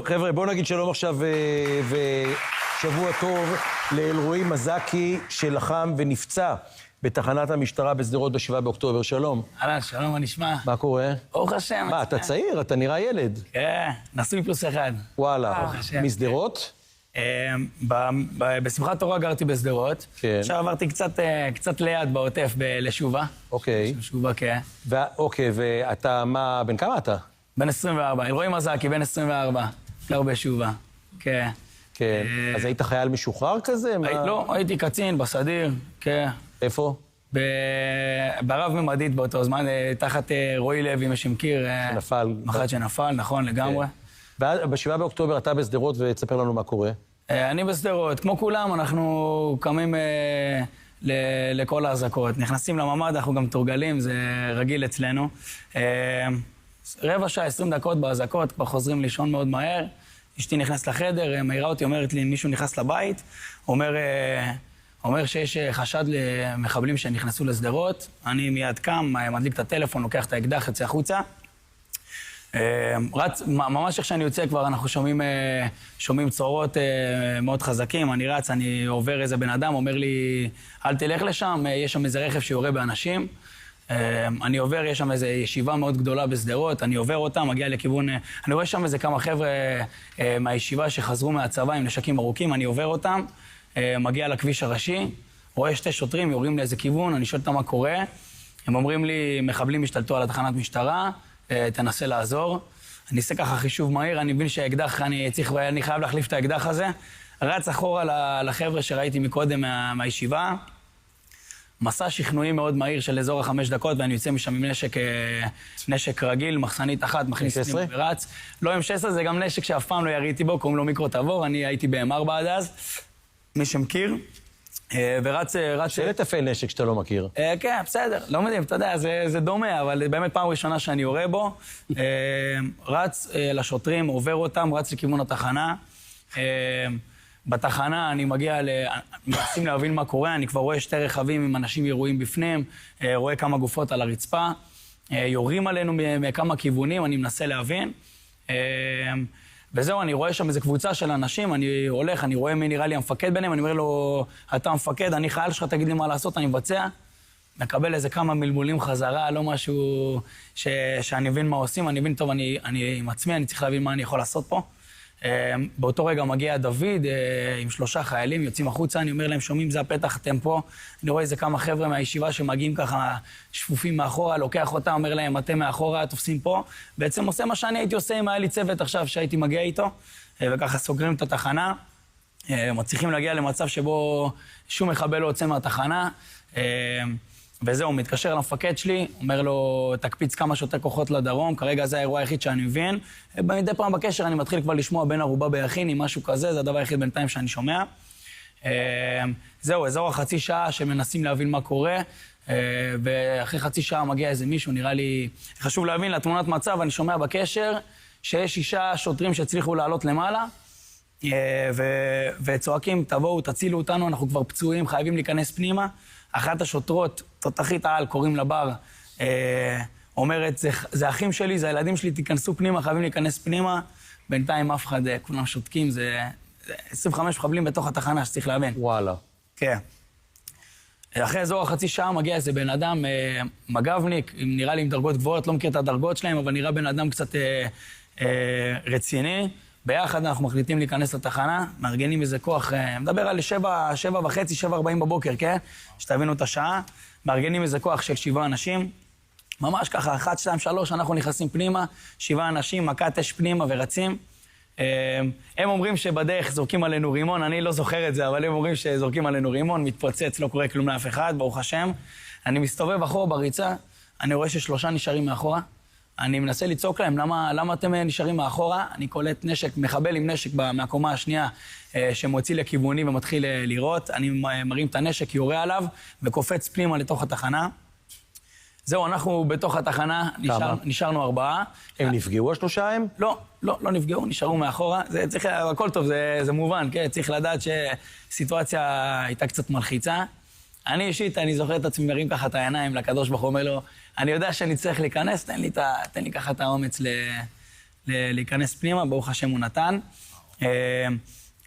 חבר'ה, בואו נגיד שלום עכשיו ושבוע טוב לאלרועי מזקי שלחם ונפצע בתחנת המשטרה בשדרות ב7 באוקטובר. שלום. אהלן, שלום, מה נשמע? מה קורה? ברוך השם. מה, אתה צעיר? אתה נראה ילד. כן, נשוי פלוס אחד. וואלה. משדרות? בשמחת תורה גרתי בשדרות. כן. עכשיו עברתי קצת ליד בעוטף לשובה. אוקיי. שובה, כן. אוקיי, ואתה מה, בן כמה אתה? בן 24, אלרועי מזקי, בן 24. גר בשובה, כן. כן. אז היית חייל משוחרר כזה? לא, הייתי קצין בסדיר, כן. איפה? ברב ממדית באותו זמן, תחת רועי לוי, מי שמכיר. שנפל. מח"ט שנפל, נכון, לגמרי. ב7 באוקטובר אתה בשדרות ותספר לנו מה קורה. אני בשדרות. כמו כולם, אנחנו קמים לכל ההזקות. נכנסים לממ"ד, אנחנו גם תורגלים, זה רגיל אצלנו. רבע שעה, 20 דקות בהזקות, כבר חוזרים לישון מאוד מהר. אשתי נכנס לחדר, מעירה אותי, אומרת לי, מישהו נכנס לבית, אומר שיש חשד למחבלים שנכנסו לשדרות. אני מיד קם, מדליק את הטלפון, לוקח את האקדח, יוצא החוצה. ממש איך שאני יוצא כבר, אנחנו שומעים צורות מאוד חזקים. אני רץ, אני עובר איזה בן אדם, אומר לי, אל תלך לשם, יש שם איזה רכב שיורה באנשים. אני עובר, יש שם איזו ישיבה מאוד גדולה בשדרות, אני עובר אותה, מגיע לכיוון, אני רואה שם איזה כמה חבר'ה מהישיבה שחזרו מהצבא עם נשקים ארוכים, אני עובר אותם, מגיע לכביש הראשי, רואה שתי שוטרים, יורים לאיזה כיוון, אני שואל אותם מה קורה, הם אומרים לי, מחבלים השתלטו על התחנת משטרה, תנסה לעזור. אני אעשה ככה חישוב מהיר, אני מבין שהאקדח, אני חייב להחליף את האקדח הזה, רץ אחורה לחבר'ה שראיתי מקודם מהישיבה, מסע שכנועי מאוד מהיר של אזור 5 דקות, ואני יוצא משם עם נשק רגיל, מחסנית אחת, מכניס פנימה ורץ. לא עם 16, זה גם נשק שאף פעם לא יריתי בו, קוראים לו מיקרו תבור, אני הייתי ב-M4 עד אז, מי שמכיר, ורץ... שאלה תפעל נשק שאתה לא מכיר. כן, בסדר, לא מדהים, אתה יודע, זה דומה, אבל באמת פעם ראשונה שאני יורה בו, רץ לשוטרים, עובר אותם, רץ לכיוון התחנה, בתחנה אני מגיע מנסים להבין מה קורה, אני כבר רואה שתי רכבים עם אנשים ירויים בפניהם, רואה כמה גופות על הרצפה, יורים עלינו מכמה כיוונים, אני מנסה להבין. וזהו, אני רואה שם איזו קבוצה של אנשים, אני הולך, אני רואה מי נראה לי המפקד ביניהם, אני אומר לו, אתה המפקד, אני חייל שלך, תגיד לי מה לעשות, אני מבצע. מקבל איזה כמה מלמולים חזרה, לא משהו שאני מבין מה עושים, אני מבין טוב, אני עם עצמי, אני צריך להבין מה אני יכול לעשות פה. באותו רגע מגיע דוד עם 3 חיילים, יוצאים החוצה, אני אומר להם, שומעים, זה הפתח, אתם פה. אני רואה איזה כמה חבר'ה מהישיבה שמגיעים ככה שפופים מאחורה, לוקח אותם, אומר להם, אתם מאחורה, תופסים פה. בעצם עושה מה שאני הייתי עושה אם היה לי צוות עכשיו שהייתי מגיע איתו, וככה סוגרים את התחנה. מצליחים להגיע למצב שבו שום מחבל לא יוצא מהתחנה. וזהו, מתקשר למפקד שלי, אומר לו, תקפיץ כמה שוטי כוחות לדרום, כרגע זה האירוע היחיד שאני מבין. מדי פעם בקשר אני מתחיל כבר לשמוע בין ערובה ביחיני, משהו כזה, זה הדבר היחיד בינתיים שאני שומע. זהו, אזור החצי שעה שמנסים להבין מה קורה, ואחרי חצי שעה מגיע איזה מישהו, נראה לי... חשוב להבין, לתמונת מצב, אני שומע בקשר שיש 6 שוטרים שהצליחו לעלות למעלה, וצועקים, תבואו, תצילו אותנו, אנחנו כבר פצועים, חייבים להיכנס פנימה. אחת השוטרות, תותחית העל, קוראים לבר, אומרת, זה אחים שלי, זה הילדים שלי, תיכנסו פנימה, חייבים להיכנס פנימה. בינתיים אף אחד, כולם שותקים, זה 25 מחבלים בתוך התחנה שצריך להבין. וואלה. כן. אחרי אזור החצי שעה מגיע איזה בן אדם, מג"בניק, נראה לי עם דרגות גבוהות, לא מכיר את הדרגות שלהם, אבל נראה בן אדם קצת רציני. ביחד אנחנו מחליטים להיכנס לתחנה, מארגנים איזה כוח, מדבר על 7:30, 7:40 בבוקר, כן? שתבינו את השעה. מארגנים איזה כוח של 7 אנשים. ממש ככה, 1, 2, 3, אנחנו נכנסים פנימה, 7 אנשים, מכת אש פנימה ורצים. הם אומרים שבדרך זורקים עלינו רימון, אני לא זוכר את זה, אבל הם אומרים שזורקים עלינו רימון, מתפוצץ, לא קורה כלום לאף אחד, ברוך השם. אני מסתובב אחורה בריצה, אני רואה ש3 נשארים מאחורה. אני מנסה לצעוק להם, למה אתם נשארים מאחורה? אני קולט נשק, מחבל עם נשק מהקומה השנייה שמוציא לכיווני ומתחיל לירות. אני מרים את הנשק, יורה עליו וקופץ פנימה לתוך התחנה. זהו, אנחנו בתוך התחנה, נשארנו 4. הם נפגעו 3 הם? לא נפגעו, נשארו מאחורה. זה צריך, הכל טוב, זה מובן, כן? צריך לדעת שסיטואציה הייתה קצת מלחיצה. אני אישית, אני זוכר את עצמי מרים ככה את העיניים לקדוש ברוך הוא, אומר לו, אני יודע שאני צריך להיכנס, תן לי ככה את האומץ להיכנס פנימה, ברוך השם הוא נתן.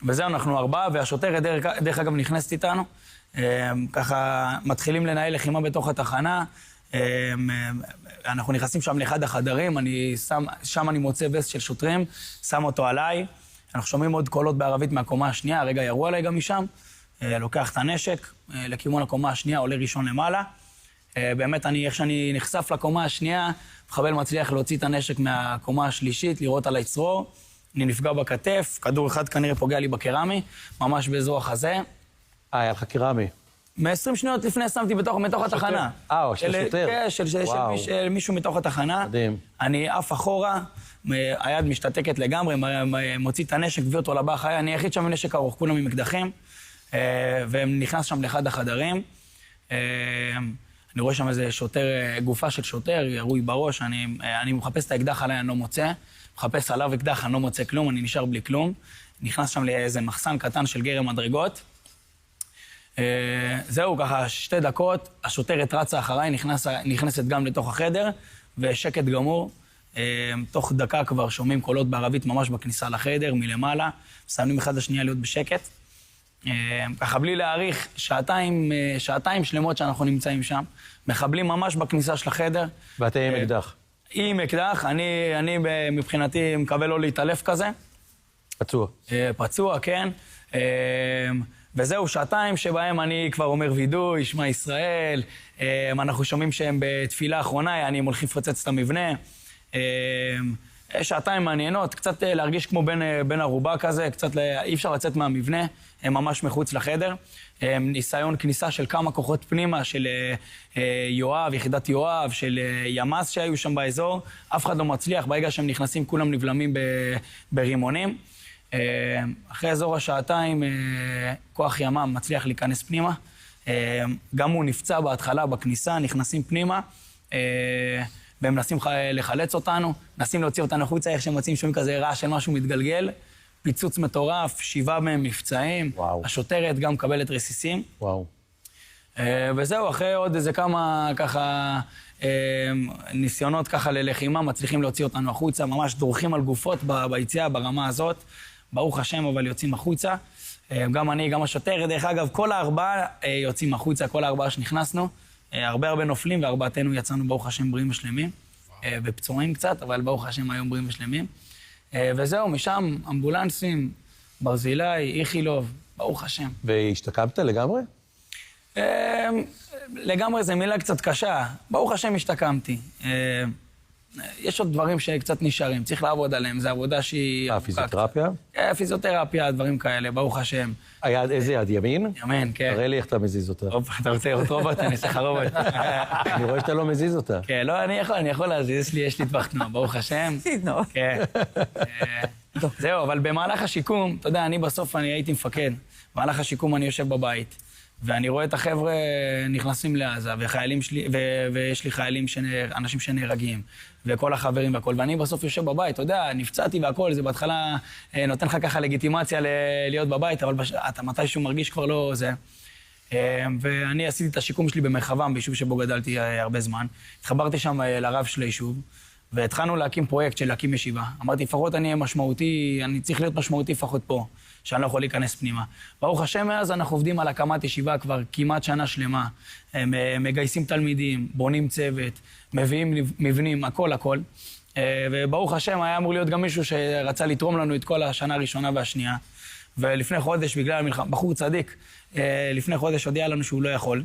וזהו, אנחנו 4, והשוטרת דרך אגב נכנסת איתנו. ככה מתחילים לנהל לחימה בתוך התחנה. אנחנו נכנסים שם לאחד החדרים, שם אני מוצא וסט של שוטרים, שם אותו עליי. אנחנו שומעים עוד קולות בערבית מהקומה השנייה, הרגע ירו עליי גם משם. לוקח את הנשק לכיוון הקומה השנייה, עולה ראשון למעלה. באמת, איך שאני נחשף לקומה השנייה, מחבל מצליח להוציא את הנשק מהקומה השלישית, לראות על היצרור. אני נפגע בכתף, כדור אחד כנראה פוגע לי בקרמי, ממש באזור החזה. היה לך קרמי. מ-20 שניות לפני שמתי מתוך התחנה. של שוטר? כן, של מישהו מתוך התחנה. מדהים. אני עף אחורה, היד משתתקת לגמרי, מוציא את הנשק, מביא אותו לבא חיי. אני היחיד שם עם נשק ארוך, כולם עם אקדחים, ונכנס שם לאחד החדרים. אני רואה שם איזה שוטר, גופה של שוטר, ירוי בראש, אני מחפש את האקדח עליי, אני לא מוצא. מחפש עליו אקדח, אני לא מוצא כלום, אני נשאר בלי כלום. נכנס שם לאיזה מחסן קטן של גרם מדרגות. זהו, ככה 2 דקות, השוטרת רצה אחריי, נכנסת גם לתוך החדר, ושקט גמור. תוך דקה כבר שומעים קולות בערבית ממש בכניסה לחדר, מלמעלה, מסיימים אחד לשנייה להיות בשקט. ככה בלי להאריך, שעתיים שלמות שאנחנו נמצאים שם, מחבלים ממש בכניסה של החדר. ואתה עם אקדח? עם אקדח, אני מבחינתי מקווה לא להתעלף כזה. פצוע. פצוע, כן. וזהו, שעתיים שבהם אני כבר אומר וידוי, שמע ישראל, אנחנו שומעים שהם בתפילה האחרונה, הם הולכים לפוצץ את המבנה. שעתיים מעניינות, קצת להרגיש כמו בן ערובה כזה, קצת אי אפשר לצאת מהמבנה, הם ממש מחוץ לחדר. ניסיון כניסה של כמה כוחות פנימה, של יואב, יחידת יואב, של ימ"ס שהיו שם באזור, אף אחד לא מצליח, ברגע שהם נכנסים כולם נבלמים ברימונים. אחרי אזור השעתיים, כוח ימ"מ מצליח להיכנס פנימה. גם הוא נפצע בהתחלה בכניסה, נכנסים פנימה, והם מנסים לחלץ אותנו, מנסים להוציא אותנו החוצה, איך שהם מוצאים שומעים כזה רעש של משהו מתגלגל, פיצוץ מטורף, 7 מהם נפצעים, השוטרת גם מקבלת רסיסים. וואו. וזהו, אחרי עוד איזה כמה ככה ניסיונות ככה ללחימה, מצליחים להוציא אותנו החוצה, ממש דורכים על גופות ביציאה ברמה הזאת. ברוך השם, אבל יוצאים החוצה. גם אני, גם השוטר, דרך אגב, כל 4 יוצאים החוצה, כל 4 שנכנסנו. הרבה נופלים, וארבעתנו יצאנו, ברוך השם, בריאים ושלמים. ופצועים קצת, אבל ברוך השם, היום בריאים ושלמים. וזהו, משם אמבולנסים, ברזילי, איכילוב, ברוך השם. והשתקמת לגמרי? לגמרי זו מילה קצת קשה. ברוך השם השתקמתי. יש עוד דברים שקצת נשארים, צריך לעבוד עליהם, זו עבודה שהיא... פיזיותרפיה? פיזיותרפיה, דברים כאלה, ברוך השם. היד, איזה יד? ימין? ימין, כן. תראה לי איך אתה מזיז אותה. אתה רוצה לראות רובוט? אני אעשה לך רובוט. אני רואה שאתה לא מזיז אותה. כן, לא, אני יכול להזיז, יש לי טווח תנועה, ברוך השם. תנועה. כן. זהו, אבל במהלך השיקום, אתה יודע, אני בסוף הייתי מפקד. במהלך השיקום אני יושב בבית. ואני רואה את החבר'ה נכנסים לעזה, ויש לי חיילים, אנשים שנהרגים, וכל החברים והכל, ואני בסוף יושב בבית, אתה יודע, נפצעתי והכל, זה בהתחלה נותן לך ככה לגיטימציה להיות בבית, אבל אתה מתישהו מרגיש כבר לא זה. ואני עשיתי את השיקום שלי במרחבם, ביישוב שבו גדלתי הרבה זמן. התחברתי שם לרב של היישוב, והתחלנו להקים פרויקט של להקים ישיבה. אמרתי, לפחות אני אהיה משמעותי, אני צריך להיות משמעותי לפחות פה, שאני לא יכול להיכנס פנימה. ברוך השם, מאז אנחנו עובדים על הקמת ישיבה כבר כמעט שנה שלמה. מגייסים תלמידים, בונים צוות, מביאים מבנים, הכל. וברוך השם, היה אמור להיות גם מישהו שרצה לתרום לנו את כל השנה הראשונה והשנייה. ולפני חודש, בגלל המלחמה, בחור צדיק, לפני חודש הודיע לנו שהוא לא יכול.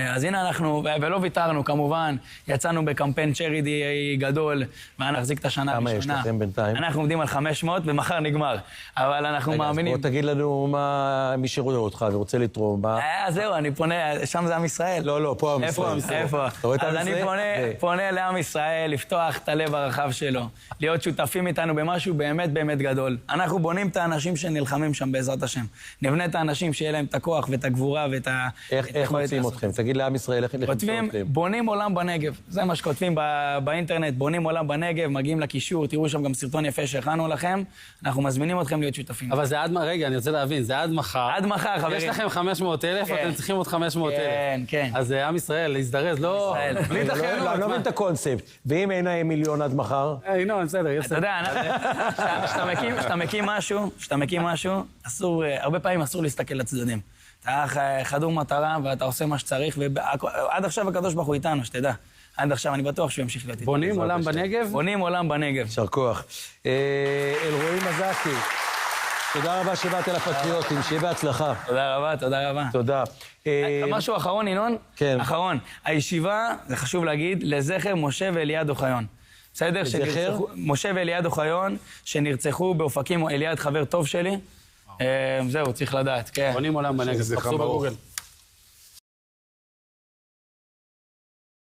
אז הנה אנחנו, ולא ויתרנו כמובן, יצאנו בקמפיין צ'ריטי גדול, ונחזיק את השנה הראשונה. כמה יש לכם בינתיים? אנחנו עומדים על 500 ומחר נגמר, אבל אנחנו מאמינים... אז בוא תגיד לנו מי שרואה אותך ורוצה לתרום, מה... זהו, אני פונה, שם זה עם ישראל. לא, פה עם ישראל. איפה? אתה רואה את עם ישראל? אז אני פונה לעם ישראל, לפתוח את הלב הרחב שלו, להיות שותפים איתנו במשהו באמת באמת גדול. אנחנו בונים את האנשים שנלחמים שם בעזרת השם. נבנה את האנשים שיהיה להם את הכוח ואת הגבורה ואת ה... איך מוצאים אתכם? תגיד לעם ישראל איך כותבים, בונים עולם בנגב. זה מה שכותבים באינטרנט, בונים עולם בנגב, מגיעים לקישור, תראו שם גם סרטון יפה שהכנו לכם, אנחנו מזמינים אתכם להיות שותפים. אבל זה רגע, אני רוצה להבין, זה עד מחר. עד מחר, חברים. יש לכם 500,000, אתם צריכים עוד 500,000. כן, כן. אז עם ישראל, להזדרז, לא... בלי תחיינות. אני לא מבין את הקונספט. ואם אין להם מיליון עד מחר? ינון, בסדר, אתה יודע, כשאתה מקים משהו, אסור, הרבה פעמים אסור להסתכל לצדדים. אתה חדור מטרה ואתה עושה מה שצריך, ועד עכשיו הקדוש ברוך הוא איתנו, שתדע. עד עכשיו אני בטוח שהוא ימשיך להיות איתנו. בונים עולם בנגב? בונים עולם בנגב. יישר כוח. אלרועי מזקי, תודה רבה שבאת לפטריוטים, שיהיה בהצלחה. תודה רבה, תודה רבה. תודה. משהו אחרון, ינון? כן. אחרון. הישיבה, זה חשוב להגיד, לזכר משה ואליעד אוחיון. בסדר? לזכר? משה ואליעד אוחיון, שנרצחו באופקים, אליעד חבר טוב שלי. זהו, צריך לדעת, כן. בונים עולם בנגב, חפשו בגוגל.